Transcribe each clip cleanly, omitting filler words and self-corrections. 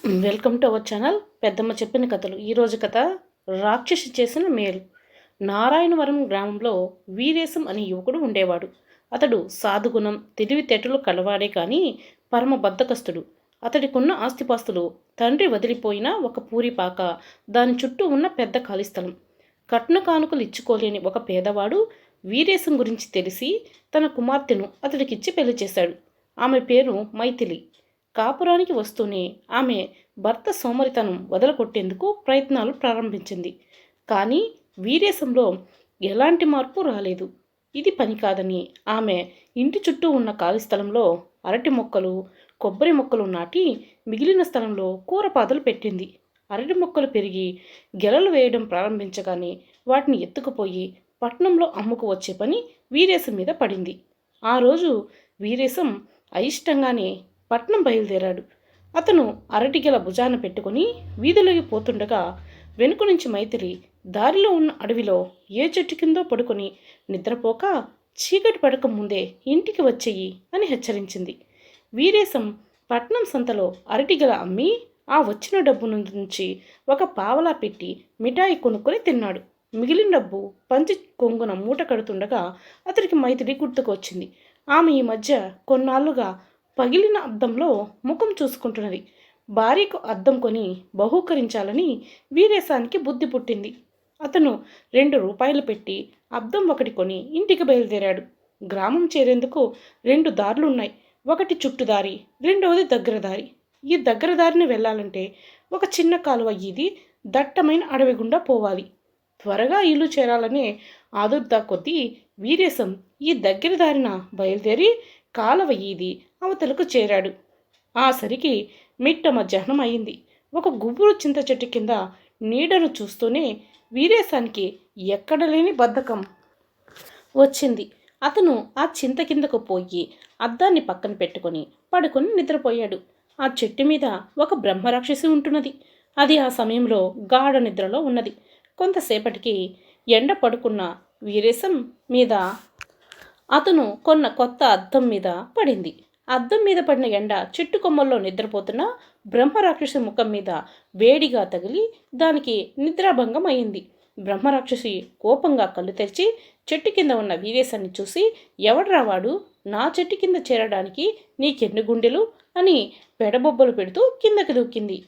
Welcome to our channel పెద్దమ్మ చెప్పిన కథలు. ఈరోజు కథ రాక్షసి చేసిన మేలు. నారాయణవరం గ్రామంలో వీరేశం అనే యువకుడు ఉండేవాడు. అతడు సాధుగుణం, తెలివితేటలు కలవాడే కానీ పరమ బద్ధకస్తుడు. అతడికున్న ఆస్తిపాస్తులు తండ్రి వదిలిపోయిన ఒక పూరిపాక, దాని చుట్టూ ఉన్న పెద్ద ఖాళీ స్థలం. కట్న కానుకలు ఇచ్చుకోలేని ఒక పేదవాడు వీరేశం గురించి తెలిసి తన కుమార్తెను అతడికిచ్చి పెళ్లి చేశాడు. ఆమె పేరు మైథిలి. కాపురానికి వస్తూనే ఆమె భర్త సోమరితనం వదలగొట్టేందుకు ప్రయత్నాలు ప్రారంభించింది. కానీ వీరేశంలో ఎలాంటి మార్పు రాలేదు. ఇది పని కాదని ఆమె ఇంటి చుట్టూ ఉన్న ఖాళీ స్థలంలో అరటి మొక్కలు, కొబ్బరి మొక్కలు నాటి మిగిలిన స్థలంలో కూరపాదులు పెట్టింది. అరటి మొక్కలు పెరిగి గెలలు వేయడం ప్రారంభించగానే వాటిని ఎత్తుకుపోయి పట్నంలో అమ్ముకు వచ్చే పని వీరేశం మీద పడింది. ఆ రోజు వీరేశం అయిష్టంగానే పట్నం బయలుదేరాడు. అతను అరటిగెల భుజాన పెట్టుకుని వీధిలోకి పోతుండగా వెనుక నుంచి మైథిలి దారిలో ఉన్న అడవిలో ఏ చెట్టు కిందో పడుకొని నిద్రపోక చీకటి పడక ముందే ఇంటికి వచ్చేయి అని హెచ్చరించింది. వీరేశం పట్నం సంతలో అరటిగెల అమ్మి ఆ వచ్చిన డబ్బు నుంచి ఒక పావలా పెట్టి మిఠాయి కొనుక్కొని తిన్నాడు. మిగిలిన డబ్బు పంచి కొంగున మూట కడుతుండగా అతడికి మైథిలి గుర్తుకొచ్చింది. ఆమె ఈ మధ్య కొన్నాళ్లుగా పగిలిన అద్దంలో ముఖం చూసుకుంటున్నది. భార్యకు అద్దం కొని బహూకరించాలని వీరేశానికి బుద్ధి పుట్టింది. అతను 2 రూపాయలు పెట్టి అద్దం ఒకటి కొని ఇంటికి బయలుదేరాడు. గ్రామం చేరేందుకు 2 దారులున్నాయి. ఒకటి చుట్టుదారి, రెండవది దగ్గర దారి. ఈ దగ్గర దారిని వెళ్ళాలంటే ఒక చిన్న కాలువ ఈది దట్టమైన అడవి గుండా పోవాలి. త్వరగా ఇల్లు చేరాలనే ఆదుర్దా కొద్దీ వీరేశం ఈ దగ్గర దారిన బయలుదేరి కాలువ ఈది అవతలకు చేరాడు. ఆ సరికి మిట్ట మధ్యాహ్నం అయింది. ఒక గుబురు చింత చెట్టు కింద నీడను చూస్తూనే వీరేశానికి ఎక్కడలేని బద్ధకం వచ్చింది. అతను ఆ చింత కిందకు పోయి అద్దాన్ని పక్కన పెట్టుకొని పడుకొని నిద్రపోయాడు. ఆ చెట్టు మీద ఒక బ్రహ్మరాక్షసి ఉంటున్నది. అది ఆ సమయంలో గాఢ నిద్రలో ఉన్నది. కొంతసేపటికి ఎండ పడుకున్న వీరేశం మీద అతను కొన్న కొత్త అద్దం మీద పడింది. అద్దం మీద పడిన ఎండ చెట్టు కొమ్మల్లో నిద్రపోతున్న బ్రహ్మరాక్షసి ముఖం మీద వేడిగా తగిలి దానికి నిద్రాభంగం అయింది. బ్రహ్మరాక్షసి కోపంగా కళ్ళు తెరిచి చెట్టు కింద ఉన్న వీరేశాన్ని చూసి, ఎవడ్రా వాడు, నా చెట్టు కింద చేరడానికి నీకెన్ని గుండెలు అని పెడబొబ్బలు పెడుతూ కిందకి దూకింది.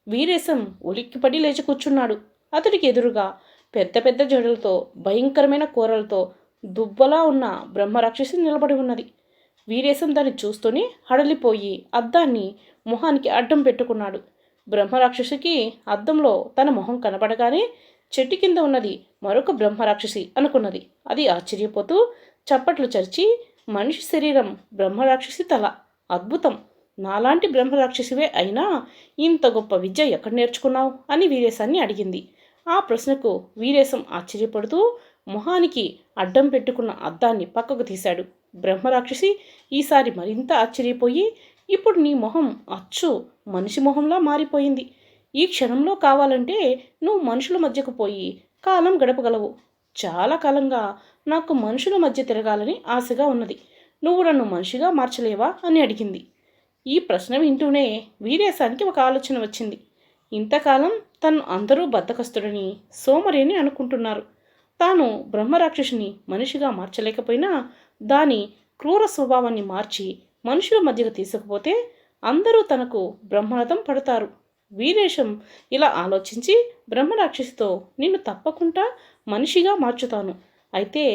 వీరేశం ఉలిక్కిపడి లేచి కూర్చున్నాడు. అతడికి ఎదురుగా పెద్ద పెద్ద జడలతో, భయంకరమైన కూరలతో దుబ్బలా ఉన్న బ్రహ్మరాక్షసి నిలబడి ఉన్నది. వీరేశం దాన్ని చూస్తూనే హడలిపోయి అద్దాన్ని మొహానికి అడ్డం పెట్టుకున్నాడు. బ్రహ్మరాక్షసికి అద్దంలో తన మొహం కనపడగానే చెట్టు కింద ఉన్నది మరొక బ్రహ్మరాక్షసి అనుకున్నది. అది ఆశ్చర్యపోతూ చప్పట్లు చరిచి, మనిషి శరీరం, బ్రహ్మరాక్షసి తల, అద్భుతం, నాలాంటి బ్రహ్మరాక్షసివే అయినా ఇంత గొప్ప విద్య ఎక్కడ నేర్చుకున్నావు అని వీరేశాన్ని అడిగింది. ఆ ప్రశ్నకు వీరేశం ఆశ్చర్యపడుతూ మొహానికి అడ్డం పెట్టుకున్న అద్దాన్ని పక్కకు తీశాడు. బ్రహ్మరాక్షసి ఈసారి మరింత ఆశ్చర్యపోయి, ఇప్పుడు నీ మొహం అచ్చు మనిషి మొహంలా మారిపోయింది. ఈ క్షణంలో కావాలంటే నువ్వు మనుషుల మధ్యకు పోయి కాలం గడపగలవు. చాలా కాలంగా నాకు మనుషుల మధ్య తిరగాలని ఆశగా ఉన్నది. నువ్వు నన్ను మనిషిగా మార్చలేవా అని అడిగింది. ఈ ప్రశ్న వింటూనే వీరేశానికి ఒక ఆలోచన వచ్చింది. ఇంతకాలం తను అందరూ బద్ధకస్తుడని, సోమరిని అనుకుంటున్నారు. తాను బ్రహ్మరాక్షసిని మనిషిగా మార్చలేకపోయినా దాని క్రూర స్వభావాన్ని మార్చి మనుషుల మధ్యకు తీసుకుపోతే అందరూ తనకు బ్రహ్మరథం పడతారు. వీరేశం ఇలా ఆలోచించి బ్రహ్మరాక్షసితో, నిన్ను తప్పకుండా మనిషిగా మార్చుతాను. అయితే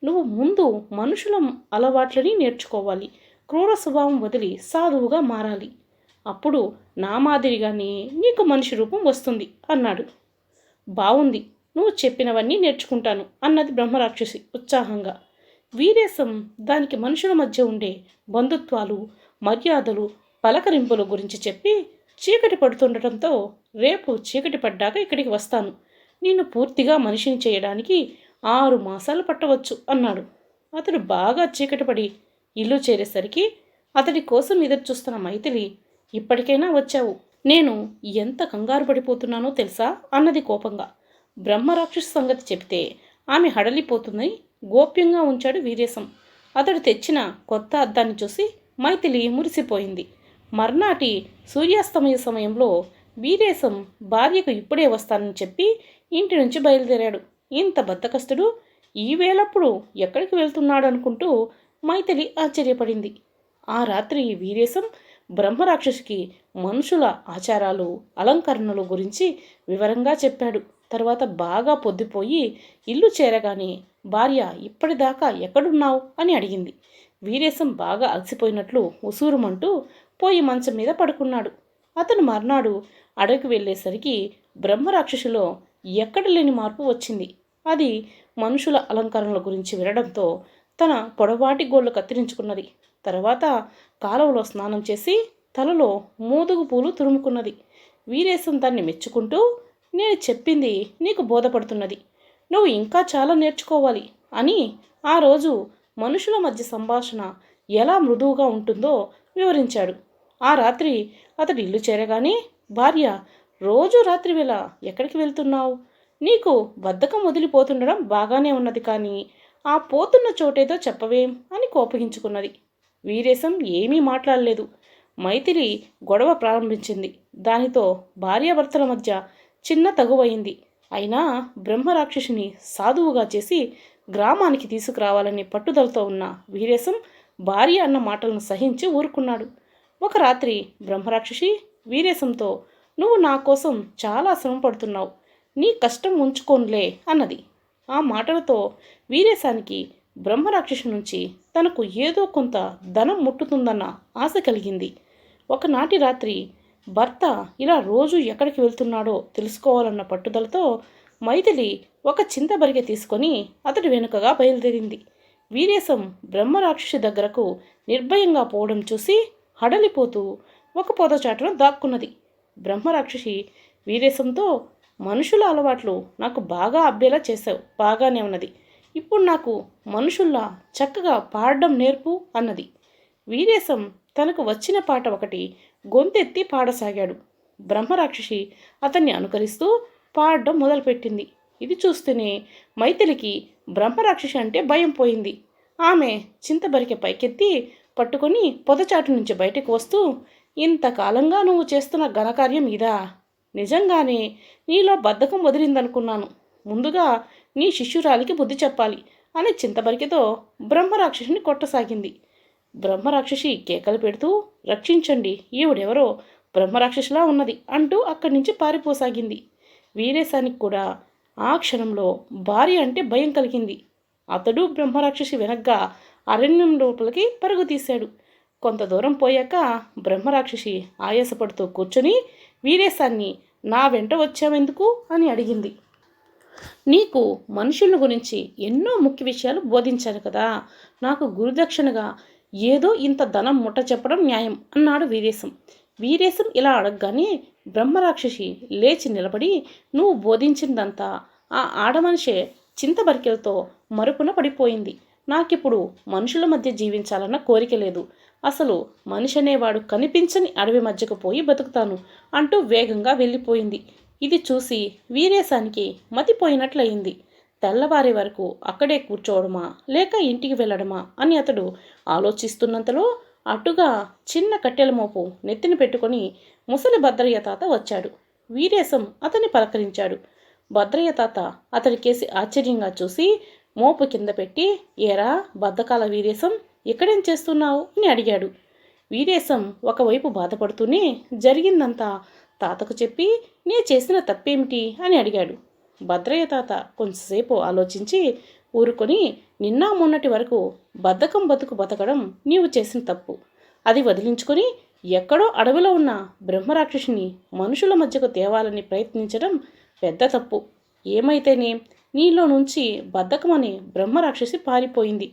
నువ్వు ముందు మనుషుల అలవాట్లని నేర్చుకోవాలి. క్రూర స్వభావం వదిలి సాధువుగా మారాలి. అప్పుడు నా మాదిరిగానే నీకు మనిషి రూపం వస్తుంది అన్నాడు. బావుంది, నువ్వు చెప్పినవన్నీ నేర్చుకుంటాను అన్నది బ్రహ్మరాక్షసి ఉత్సాహంగా. వీరేశం దానికి మనుషుల మధ్య ఉండే బంధుత్వాలు, మర్యాదలు, పలకరింపుల గురించి చెప్పి, చీకటి పడుతుండటంతో రేపు చీకటి పడ్డాక ఇక్కడికి వస్తాను. నిన్ను పూర్తిగా మనిషిని చేయడానికి 6 మాసాలు పట్టవచ్చు అన్నాడు. అతడు బాగా చీకటి పడి ఇల్లు చేరేసరికి అతడి కోసం ఎదురు చూస్తున్న మైథిలి, ఇప్పటికైనా వచ్చావు, నేను ఎంత కంగారు పడిపోతున్నానో తెలుసా అన్నది కోపంగా. బ్రహ్మరాక్షసి సంగతి చెబితే ఆమె హడలిపోతుందని గోప్యంగా ఉంచాడు వీరేశం. అతడు తెచ్చిన కొత్త అద్దాన్ని చూసి మైథిలి మురిసిపోయింది. మర్నాటి సూర్యాస్తమయ సమయంలో వీరేశం భార్యకు ఇప్పుడే వస్తానని చెప్పి ఇంటి నుంచి బయలుదేరాడు. ఇంత బద్ధకస్తుడు ఈ వేళప్పుడు ఎక్కడికి వెళ్తున్నాడు అనుకుంటూ మైథిలి ఆశ్చర్యపడింది. ఆ రాత్రి వీరేశం బ్రహ్మరాక్షసికి మనుషుల ఆచారాలు, అలంకరణలు గురించి వివరంగా చెప్పాడు. తర్వాత బాగా పొద్దుపోయి ఇల్లు చేరగానే భార్య ఇప్పటిదాకా ఎక్కడున్నావు అని అడిగింది. వీరేశం బాగా అలసిపోయినట్లు ఉసూరుమంటూ పోయి మంచం మీద పడుకున్నాడు. అతను మర్నాడు అడవికి వెళ్ళేసరికి బ్రహ్మరాక్షసిలో ఎక్కడ లేని మార్పు వచ్చింది. అది మనుషుల అలంకరణల గురించి వినడంతో తన పొడవాటి గోళ్ళు కత్తిరించుకున్నది. తర్వాత కాలువలో స్నానం చేసి తలలో మోదుగు పూలు తురుముకున్నది. వీరేశం దాన్ని మెచ్చుకుంటూ, నేను చెప్పింది నీకు బోధపడుతున్నది, నువ్వు ఇంకా చాలా నేర్చుకోవాలి అని ఆ రోజు మనుషుల మధ్య సంభాషణ ఎలా మృదువుగా ఉంటుందో వివరించాడు. ఆ రాత్రి అతడు ఇల్లు చేరగానే భార్య, రోజు రాత్రి వేళ ఎక్కడికి వెళ్తున్నావు? నీకు బద్ధకం వదిలిపోతుండడం బాగానే ఉన్నది, కానీ ఆ పోతున్న చోటేదో చెప్పవేం అని కోపగించుకున్నది. వీరేశం ఏమీ మాట్లాడలేదు. మైథిలి గొడవ ప్రారంభించింది. దానితో భార్యాభర్తల మధ్య చిన్న తగువైంది. అయినా బ్రహ్మరాక్షసిని సాధువుగా చేసి గ్రామానికి తీసుకురావాలని పట్టుదలతో ఉన్న వీరేశం భార్య అన్న మాటలను సహించి ఊరుకున్నాడు. ఒక రాత్రి బ్రహ్మరాక్షసి వీరేశంతో, నువ్వు నా కోసం చాలా శ్రమ పడుతున్నావు, నీ కష్టం ఉంచుకోనులే అన్నది. ఆ మాటలతో వీరేశానికి బ్రహ్మరాక్షసి నుంచి తనకు ఏదో కొంత ధనం ముట్టుతుందన్న ఆశ కలిగింది. ఒకనాటి రాత్రి భర్త ఇలా రోజు ఎక్కడికి వెళ్తున్నాడో తెలుసుకోవాలన్న పట్టుదలతో మైథిలి ఒక చింతబరిగె తీసుకొని అతడి వెనుకగా బయలుదేరింది. వీరేశం బ్రహ్మరాక్షసి దగ్గరకు నిర్భయంగా పోవడం చూసి హడలిపోతూ ఒక పొదచాటును దాక్కున్నది. బ్రహ్మరాక్షసి వీరేశంతో, మనుషుల అలవాట్లు నాకు బాగా అబ్బేలా చేశావు, బాగానే ఉన్నది, ఇప్పుడు నాకు మనుషుల్లా చక్కగా పాడడం నేర్పు అన్నది. వీరేశం తనకు వచ్చిన పాట ఒకటి గొంతెత్తి పాడసాగాడు. బ్రహ్మరాక్షసి అతన్ని అనుకరిస్తూ పాడడం మొదలుపెట్టింది. ఇది చూస్తూనే మైథిలికి బ్రహ్మరాక్షసి అంటే భయం పోయింది. ఆమె చింతబరికె పైకెత్తి పట్టుకొని పొదచాటు నుంచి బయటకు వస్తూ, ఇంతకాలంగా నువ్వు చేస్తున్న ఘనకార్యం ఇదా? నిజంగానే నీలో బద్ధకం వదిలిందనుకున్నాను. ముందుగా నీ శిష్యురాలికి బుద్ధి చెప్పాలి అని చింతబరికెతో బ్రహ్మరాక్షసిని కొట్టసాగింది. బ్రహ్మరాక్షసి కేకలు పెడుతూ, రక్షించండి, ఈవిడెవరో బ్రహ్మరాక్షసిలా ఉన్నది అంటూ అక్కడి నుంచి పారిపోసాగింది. వీరేశానికి కూడా ఆ క్షణంలో భార్య అంటే భయం కలిగింది. అతడు బ్రహ్మరాక్షసి వెనగ్గా అరణ్యం లోపలికి పరుగు తీశాడు. కొంత దూరం పోయాక బ్రహ్మరాక్షసి ఆయాసపడుతూ కూర్చొని వీరేశాన్ని, నా వెంట వచ్చావెందుకు అని అడిగింది. నీకు మనుషుల గురించి ఎన్నో ముఖ్య విషయాలు బోధించాను కదా, నాకు గురుదక్షిణగా ఏదో ఇంత ధనం ముట్ట చెప్పడం న్యాయం అన్నాడు వీరేశం. వీరేశం ఇలా అడగగానే బ్రహ్మరాక్షసి లేచి నిలబడి, నువ్వు బోధించిందంతా ఆ ఆడమనిషే చింతబరికెలతో మరుపున పడిపోయింది. నాకిప్పుడు మనుషుల మధ్య జీవించాలన్న కోరిక లేదు. అసలు మనిషి అనేవాడు కనిపించని అడవి మధ్యకు పోయి బతుకుతాను అంటూ వేగంగా వెళ్ళిపోయింది. ఇది చూసి వీరేశానికి మతిపోయినట్లయింది. తెల్లవారే వరకు అక్కడే కూర్చోవడమా లేక ఇంటికి వెళ్ళడమా అని అతడు ఆలోచిస్తున్నంతలో అటుగా చిన్న కట్టెల మోపు నెత్తిన పెట్టుకొని ముసలి భద్రయ్య తాత వచ్చాడు. వీరేశం అతన్ని పలకరించాడు. భద్రయ్య తాత అతడికేసి ఆశ్చర్యంగా చూసి మోపు కింద పెట్టి, ఏరా బద్ధకాల వీరేశం, ఇక్కడేం చేస్తున్నావు అని అడిగాడు. వీరేశం ఒకవైపు బాధపడుతూనే జరిగిందంతా తాతకు చెప్పి, నే చేసిన తప్పేమిటి అని అడిగాడు. భద్రయ్య తాత కొంచెంసేపు ఆలోచించి ఊరుకొని, నిన్న మొన్నటి వరకు బద్ధకం బతుకు బతకడం నీవు చేసిన తప్పు. అది వదిలించుకొని ఎక్కడో అడవిలో ఉన్న బ్రహ్మరాక్షసిని మనుషుల మధ్యకు తేవాలని ప్రయత్నించడం పెద్ద తప్పు. ఏమైతేనే నీలో నుంచి బద్ధకం అనే బ్రహ్మరాక్షసి పారిపోయింది.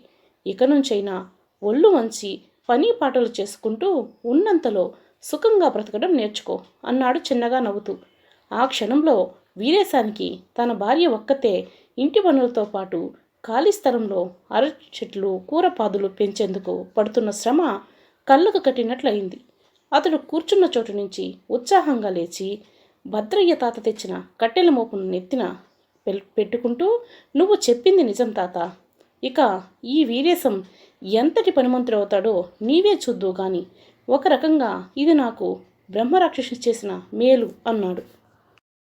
ఇక నుంచైనా ఒళ్ళు వంచి పని పాటలు చేసుకుంటూ ఉన్నంతలో సుఖంగా బ్రతకడం నేర్చుకో అన్నాడు చిన్నగా నవ్వుతూ. ఆ క్షణంలో వీరేశానికి తన భార్య ఒక్కతే ఇంటి పనులతో పాటు ఖాళీ స్థలంలో అరటి చెట్లు, కూరపాదులు పెంచేందుకు పడుతున్న శ్రమ కళ్ళకు కట్టినట్లయింది. అతడు కూర్చున్న చోటు నుంచి ఉత్సాహంగా లేచి భద్రయ్య తాత తెచ్చిన కట్టెల మోపును నెత్తిన పెట్టుకుంటూ, నువ్వు చెప్పింది నిజం తాత. ఇక ఈ వీరేశం ఎంతటి పనిమంతుడవుతాడో నీవే చూద్దు గాని. ఒక రకంగా ఇది నాకు బ్రహ్మరాక్షసి చేసిన మేలు అన్నాడు.